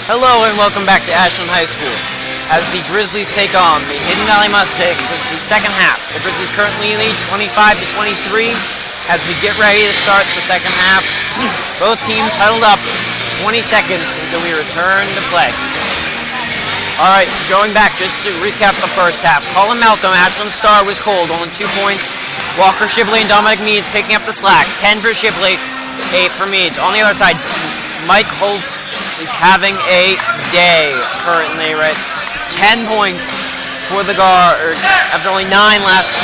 Hello and welcome back to Ashland High School. As the Grizzlies take on the Hidden Valley Mustangs, this is the second half. The Grizzlies currently lead 25-23 as we get ready to start the second half. Both teams huddled up 20 seconds until we return to play. Alright, going back just to recap the first half. Colin Malcolm, Ashland star, was cold, only 2 points. Walker Shipley and Dominic Meads picking up the slack. 10 for Shipley, 8 for Meads. On the other side, Mike Holtz is having a day currently, right? 10 points for the guard after only 9 last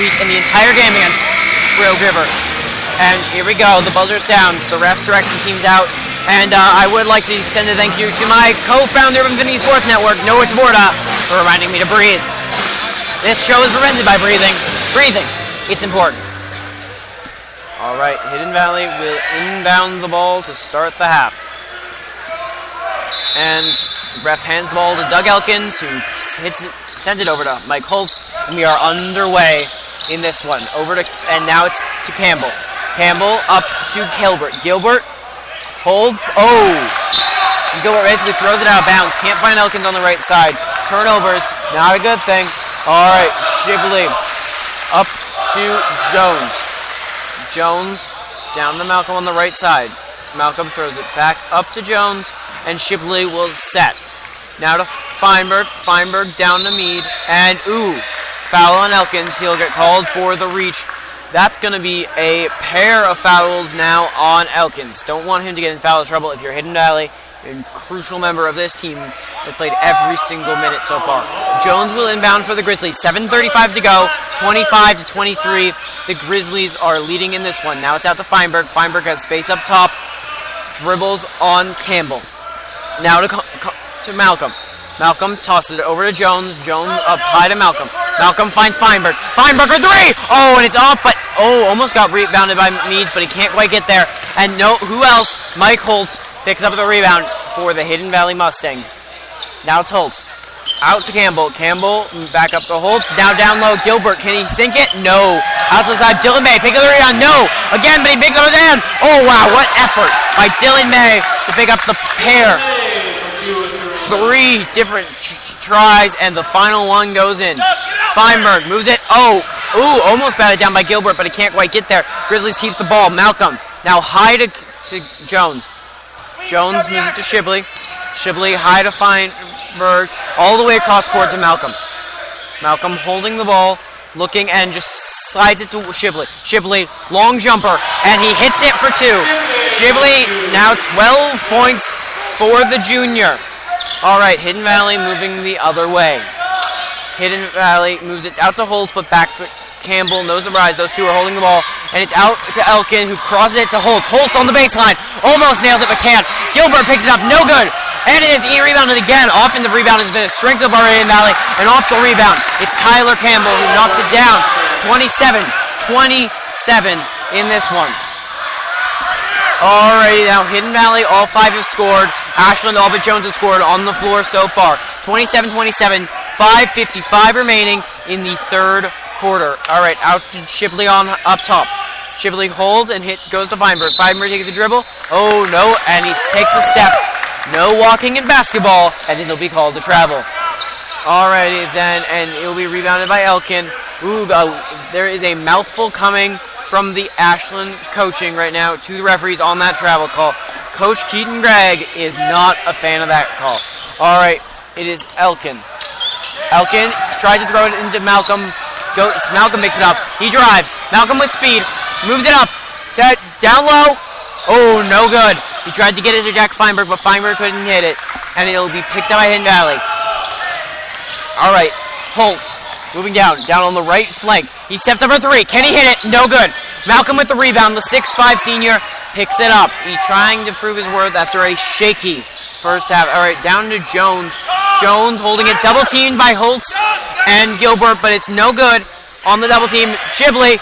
week in the entire game against Rail River. And here we go, the buzzer sounds, the refs direct the teams out, and I would like to extend a thank you to my co-founder of Infinity Sports Network, Noah Taborda, for reminding me to breathe. This show is prevented by breathing. Breathing, it's important. Alright, Hidden Valley will inbound the ball to start the half. And the ref hands the ball to Doug Elkins, who sends it over to Mike Holtz, and we are underway in this one. And now it's to Campbell. Campbell up to Gilbert. Gilbert holds. Oh! Gilbert basically throws it out of bounds. Can't find Elkins on the right side. Turnovers, not a good thing. Alright, Shipley up to Jones. Jones down to Malcolm on the right side. Malcolm throws it back up to Jones, and Shipley will set. Now to Feinberg. Feinberg down to Mead, and foul on Elkins. He'll get called for the reach. That's going to be a pair of fouls now on Elkins. Don't want him to get in foul trouble if you're Hidden Valley. A crucial member of this team has played every single minute so far. Jones will inbound for the Grizzlies. 7:35 to go. 25-23. The Grizzlies are leading in this one. Now it's out to Feinberg. Feinberg has space up top. Dribbles on Campbell. Now to Malcolm. Malcolm tosses it over to Jones. Jones up high to Malcolm. Malcolm finds Feinberg. Feinberg for three! Oh, and it's off, but almost got rebounded by Meads, but he can't quite get there. And who else? Mike Holtz picks up the rebound for the Hidden Valley Mustangs. Now it's Holtz. Out to Campbell. Campbell back up to Holtz. Now down low. Gilbert, can he sink it? No. Out to the side. Dylan May pick up the rebound. No. Again, but he picks up his hand. Oh, wow. What effort by Dylan May to pick up the pair. 3 different tries, and the final one goes in. Feinberg moves it. Almost batted down by Gilbert, but he can't quite get there. Grizzlies keeps the ball. Malcolm now high to Jones. Jones moves it to Shipley. Shipley high to Feinberg, all the way across court to Malcolm. Malcolm holding the ball, looking, and just slides it to Shipley. Shipley, long jumper, and he hits it for 2. Shipley now 12 points for the junior. Alright, Hidden Valley moving the other way. Hidden Valley moves it out to Holtz, but back to Campbell. No surprise, those two are holding the ball. And it's out to Elkin, who crosses it to Holtz. Holtz on the baseline. Almost nails it, but can't. Gilbert picks it up. No good. And it is rebounded again. Often the rebound has been a strength of our Hidden Valley. And off the rebound, it's Tyler Campbell who knocks it down. 27-27 in this one. Alrighty, now Hidden Valley, all 5 have scored. Ashland, all but Jones has scored on the floor so far. 27-27, 5:55 remaining in the third quarter. Alright, out to Shipley on up top. Shipley holds and goes to Feinberg. Feinberg takes a dribble. Oh no, and he takes a step. No walking in basketball, and it'll be called a travel. Alrighty then, and it'll be rebounded by Elkin. There is a mouthful coming from the Ashland coaching right now to the referees on that travel call. Coach Keaton Gregg is not a fan of that call. Alright, it is Elkin. Elkin tries to throw it into Malcolm. Malcolm picks it up. He drives. Malcolm with speed. Moves it up. Down low. Oh, no good. He tried to get it to Jack Feinberg, but Feinberg couldn't hit it. And it'll be picked up by Hidden Valley. Alright, Holtz. Moving down on the right flank. He steps up for 3. Can he hit it? No good. Malcolm with the rebound. The 6'5 senior picks it up. He's trying to prove his worth after a shaky first half. Alright, down to Jones. Jones holding it. Double teamed by Holtz and Gilbert, but it's no good on the double team. Shipley.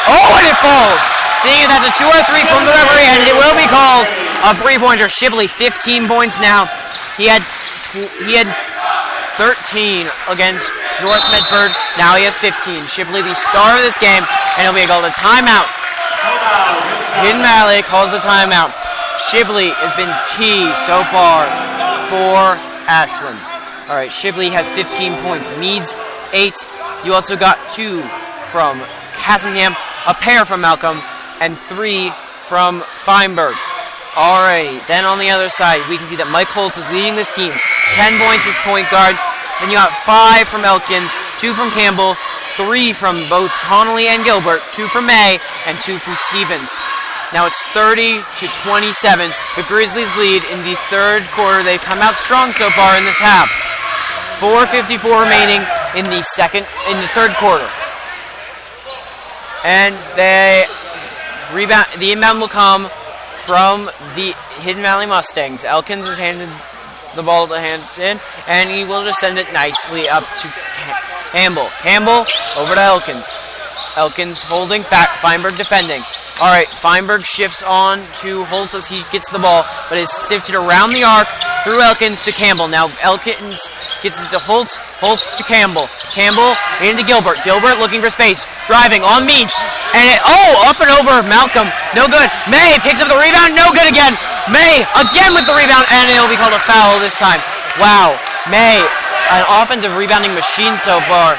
Oh, and it falls. Seeing that's a 2 or 3 from the referee, and it will be called a 3-pointer. Shipley, 15 points now. He had 13 against North Medford. Now he has 15. Shipley, the star of this game, and he'll be called a timeout. Hidden Valley calls the timeout. Shipley has been key so far for Ashland. All right, Shibley has 15 points. Meads, 8. You also got 2 from Cassingham, a pair from Malcolm, and 3 from Feinberg. All right, then on the other side, we can see that Mike Holtz is leading this team. 10 points as point guard. Then you got 5 from Elkins, 2 from Campbell, 3 from both Connolly and Gilbert, 2 from May, and 2 from Stevens. Now it's 30-27. The Grizzlies lead in the third quarter. They've come out strong so far in this half. 4:54 remaining in the third quarter. And the inbound will come from the Hidden Valley Mustangs. Elkins has handed the ball to Hampton, and he will just send it nicely up to Campbell. Campbell over to Elkins. Elkins holding, Feinberg defending. All right, Feinberg shifts on to Holtz as he gets the ball, but is sifted around the arc through Elkins to Campbell. Now Elkins gets it to Holtz, Holtz to Campbell. Campbell into Gilbert. Gilbert looking for space, driving on Meads, and up and over Malcolm, no good. May picks up the rebound, no good again. May again with the rebound, and it'll be called a foul this time. Wow, May, an offensive rebounding machine so far.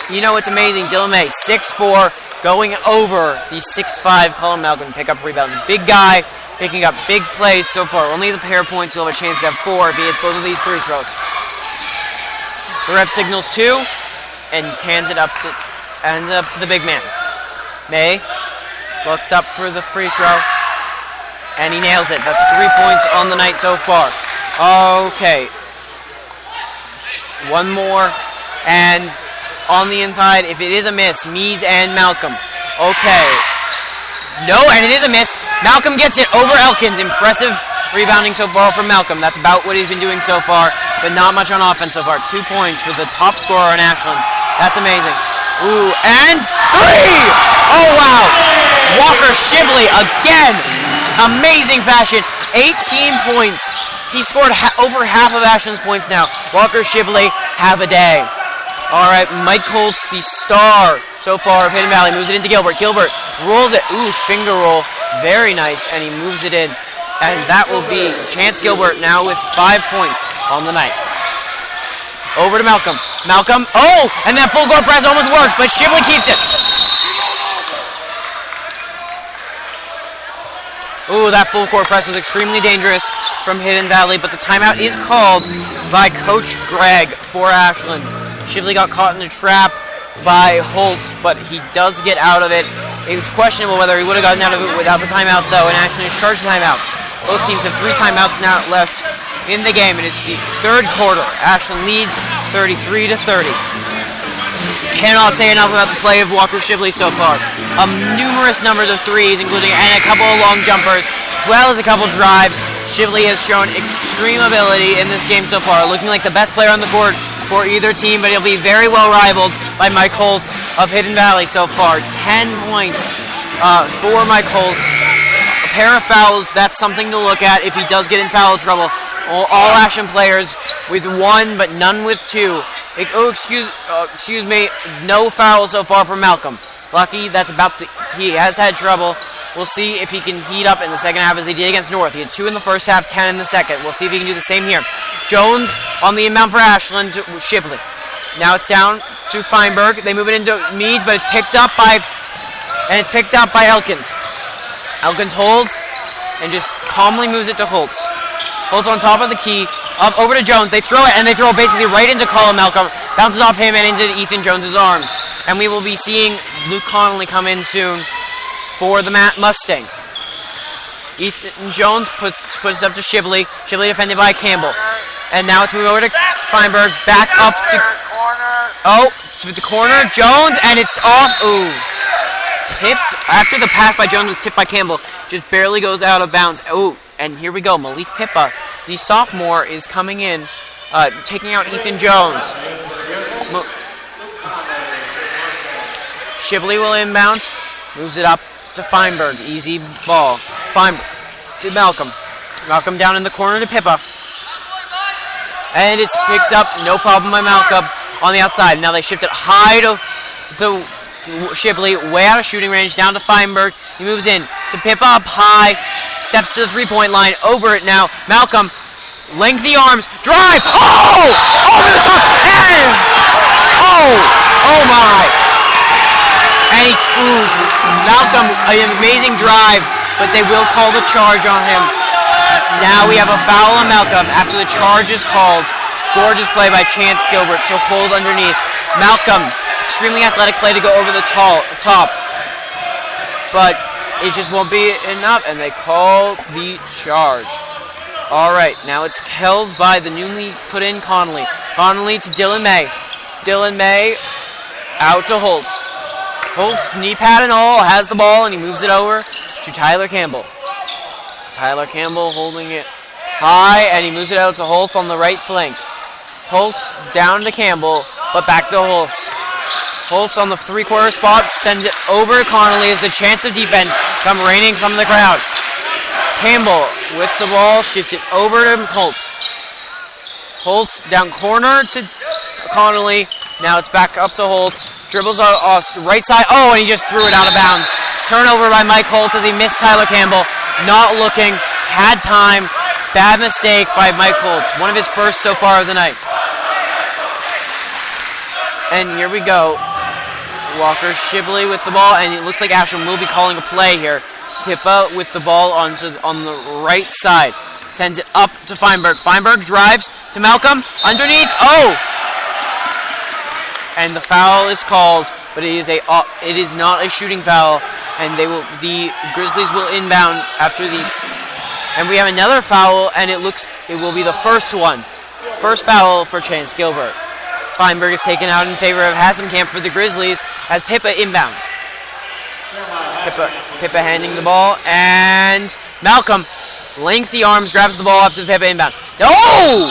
You know, it's amazing. Dylan May, 6'4", going over the 6'5" Colin Malcolm pick up rebounds. Big guy, picking up big plays so far. Only has a pair of points. He'll have a chance to have 4 if he hits both of these free throws. The ref signals 2 and hands it up to the big man. May looks up for the free throw, and he nails it. That's 3 points on the night so far. Okay. One more, and on the inside, if it is a miss, Meads and Malcolm. Okay. No, and it is a miss. Malcolm gets it over Elkins. Impressive rebounding so far from Malcolm. That's about what he's been doing so far, but not much on offense so far. 2 points for the top scorer in Ashland. That's amazing. Ooh, and 3! Oh, wow. Walker Shibley again. Amazing fashion. 18 points. He scored over half of Ashland's points now. Walker Shibley, have a day. All right, Mike Holtz, the star so far of Hidden Valley, moves it into Gilbert. Gilbert rolls it. Ooh, finger roll. Very nice, and he moves it in. And that will be Chance Gilbert now with 5 points on the night. Over to Malcolm. Malcolm, and that full court press almost works, but Shibley keeps it. Ooh, that full court press was extremely dangerous from Hidden Valley, but the timeout is called by Coach Gregg for Ashland. Shibley got caught in a trap by Holtz, but he does get out of it. It was questionable whether he would have gotten out of it without the timeout, though, and Ashland is charged timeout. Both teams have 3 timeouts now left in the game. It is the third quarter. Ashland leads 33-30. Cannot say enough about the play of Walker Shibley so far. Numerous numbers of threes, including and a couple of long jumpers, as well as a couple drives. Shibley has shown extreme ability in this game so far, looking like the best player on the court for either team, but he'll be very well rivaled by Mike Holtz of Hidden Valley so far. 10 points for Mike Holtz. A pair of fouls, that's something to look at if he does get in foul trouble. All Ashland players with 1, but none with 2. Excuse me, no foul so far from Malcolm. Lucky, he has had trouble. We'll see if he can heat up in the second half as he did against North. He had 2 in the first half, 10 in the second. We'll see if he can do the same here. Jones on the inbound for Ashland to Shibley. Now it's down to Feinberg. They move it into Meads, but it's picked up by Elkins. Elkins holds and just calmly moves it to Holtz. Holtz on top of the key, up over to Jones. They throw it, and they throw it basically right into Colin Malcolm. Bounces off him and into Ethan Jones' arms. And we will be seeing Luke Connolly come in soon for the Mustangs. Ethan Jones puts it up to Shibley. Shibley defended by Campbell. And now it's moved over to Feinberg. Back up to the corner. Jones, and it's off. Ooh. Tipped. After the pass by Jones was tipped by Campbell. Just barely goes out of bounds. Ooh. And here we go. Malik Pippa, the sophomore, is coming in, taking out Ethan Jones. Shibley will inbound. Moves it up to Feinberg. Easy ball. Feinberg to Malcolm. Malcolm down in the corner to Pippa. And it's picked up. No problem by Malcolm on the outside. Now they shift it high to Shibley. Way out of shooting range. Down to Feinberg. He moves in to Pippa up high. Steps to the 3-point line. Over it now. Malcolm Lengthy arms. Drive. Oh! Over the top. And... Oh my. And Malcolm, an amazing drive, but they will call the charge on him. Now we have a foul on Malcolm after the charge is called. Gorgeous play by Chance Gilbert to hold underneath. Malcolm, extremely athletic play to go over the top. But it just won't be enough, and they call the charge. All right, now it's held by the newly put in Connolly. Connolly to Dylan May. Dylan May out to Holtz. Holtz, knee pad and all, has the ball, and he moves it over to Tyler Campbell. Tyler Campbell holding it high, and he moves it out to Holtz on the right flank. Holtz down to Campbell, but back to Holtz. Holtz on the three-quarter spot, sends it over to Connolly as the chance of defense come raining from the crowd. Campbell with the ball, shifts it over to Holtz. Holtz down corner to Connolly. Now it's back up to Holtz. Dribbles off the right side. Oh, and he just threw it out of bounds. Turnover by Mike Holtz as he missed Tyler Campbell. Not looking, had time. Bad mistake by Mike Holtz. One of his first so far of the night. And here we go. Walker Shibley with the ball, and it looks like Ashland will be calling a play here. Pippa with the ball on the right side. Sends it up to Feinberg. Feinberg drives to Malcolm. Underneath. Oh! And the foul is called, but it is not a shooting foul, and the Grizzlies will inbound after these. And we have another foul, and it will be the first one. First foul for Chance Gilbert. Feinberg is taken out in favor of Hasenkamp for the Grizzlies as Pippa inbounds. Pippa handing the ball, and Malcolm, lengthy arms, grabs the ball after the Pippa inbound. Oh!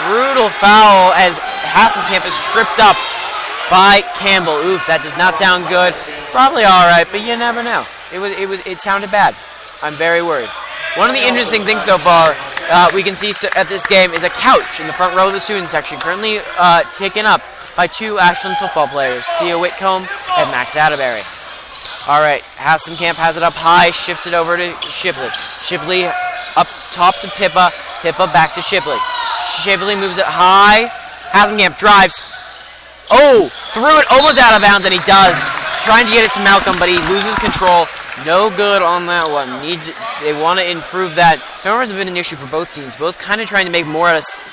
Brutal foul as Hasenkamp is tripped up by Campbell. Oof, that does not sound good. Probably all right, but you never know. It sounded bad. I'm very worried. One of the interesting things so far we can see at this game is a couch in the front row of the student section, currently taken up by two Ashland football players, Theo Whitcomb and Max Atterbury. All right, Hasenkamp has it up high, shifts it over to Shibley. Shibley up top to Pippa. Pippa back to Shibley. Shibley moves it high. Hasenkamp drives. Oh, threw it almost out of bounds, and he does. Trying to get it to Malcolm, but he loses control. No good on that one. They want to improve that. Turnovers have been an issue for both teams. Both kind of trying to make more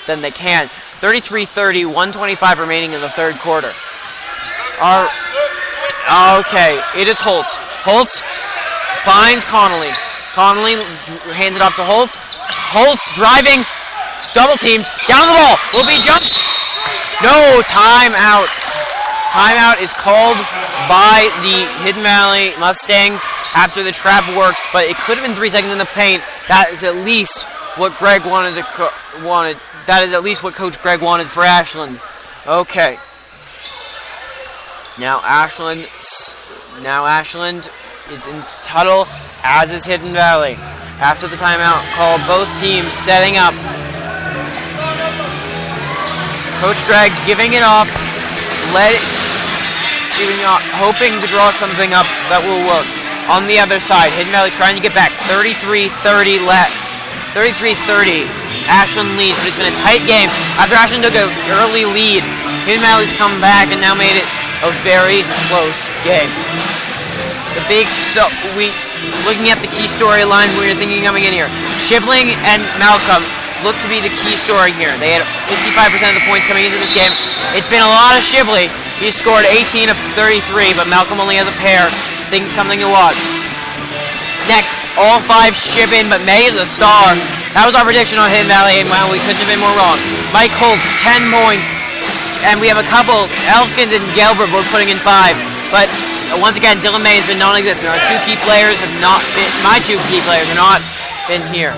than they can. 33-30, 1:25 remaining in the third quarter. Okay, it is Holtz. Holtz finds Connolly. Connolly hands it off to Holtz. Holtz driving, double teamed, down the ball. Will be jumped. No, timeout. Timeout is called by the Hidden Valley Mustangs after the trap works, but it could have been 3 seconds in the paint. That is at least what Greg wanted. That is at least what Coach Greg wanted for Ashland. Okay. Now Ashland is in Tuttle, as is Hidden Valley. After the timeout call, both teams setting up. Coach Greg giving it off, hoping to draw something up that will work. On the other side, Hidden Valley trying to get back. 33-30 left. 33-30. Ashland leads, but it's been a tight game. After Ashland took an early lead, Hidden Valley's come back and now made it a very close game. Looking at the key storyline, we're thinking coming in here. Shibling and Malcolm look to be the key story here. They had 55% of the points coming into this game. It's been a lot of Shibley. He scored 18 of 33, but Malcolm only has a pair. Something to watch. Next, all 5 ship in, but May is a star. That was our prediction on Hidden Valley, and well, we couldn't have been more wrong. Mike Holtz, 10 points. And we have a couple, Elkins and Gelbert both putting in 5. But once again, Dylan May has been non-existent. Our 2 key players have not been, my 2 key players have not been here.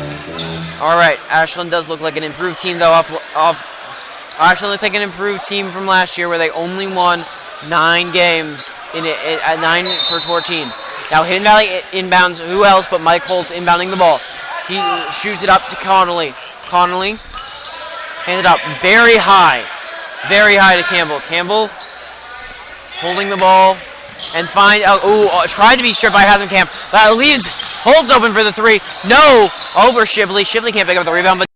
All right, Ashland does look like an improved team, though. Ashland looks like an improved team from last year, where they only won 9 games at 9 for 14. Now Hidden Valley inbounds. Who else but Mike Holtz inbounding the ball? He shoots it up to Connolly. Connolly hands it up very high to Campbell. Campbell holding the ball and tried to be stripped by Hasenkamp. That leaves Holt's open for the three. No! Over Shibley. Shibley can't pick up the rebound, but